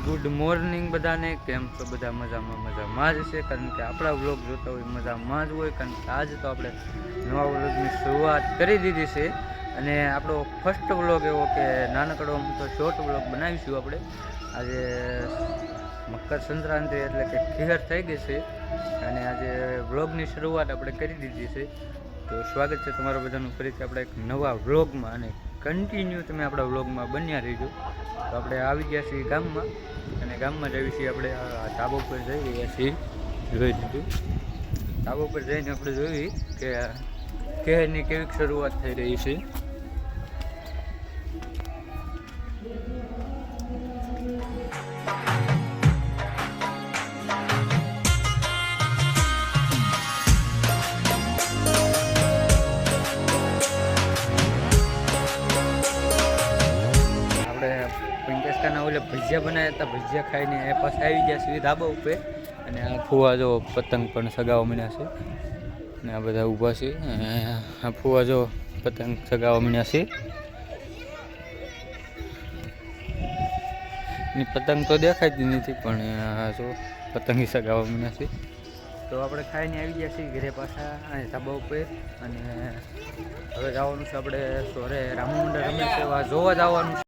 Good morning બધાને. કેમ છો બધા? મજામાં જ છે, કારણ કે આપણા વ્લોગ જોતા હોય મજામાં જ હોય. કારણ કે આજે તો આપણે નવા વ્લોગની શરૂઆત કરી દીધી છે અને આપણો ફર્સ્ટ વ્લોગ એવો કે નાનકડો તો શોર્ટ વ્લોગ બનાવીશું આપણે. આજે મકર સંક્રાંતિ એટલે કે ખેર થઈ ગઈ છે અને આજે વ્લોગની શરૂઆત આપણે કરી દીધી છે. તો સ્વાગત છે તમારા બધાનું ફરીથી આપણે એક નવા વ્લોગમાં, અને કન્ટિન્યુ તમે આપણા વ્લોગમાં બન્યા રહીજો. તો આપણે આવી ગયા છીએ ગામમાં, અને ગામમાં જઈએ છીએ આપણે ધાબા ઉપર જઈ રહ્યા છીએ. જોઈ લીધું ધાબા ઉપર જઈને આપણે જોઈ કે કહેરની કેવી શરૂઆત થઈ રહી છે. પંકજકાના ઓલે ભજીયા બનાવ્યા હતા, ભજીયા ખાઈને એ પાછા આવી ગયા છે ધાબા ઉપર. અને આ ફુવા જો પતંગ પણ સગાવવા માંડ્યા છે, અને આ બધા ઊભા છે. આ ફુવા જો પતંગ સગાવવા માંડ્યા છે. એની પતંગ તો દેખાતી નથી, પણ જો પતંગ સગાવવા માંડ્યા છે. તો આપણે ખાઈને આવી ગયા છીએ ઘરે પાછા ધાબા ઉપર, અને હવે જવાનું છે આપણે સોરે રામુ મંડળ રમે છે જોવા જવાનું છે.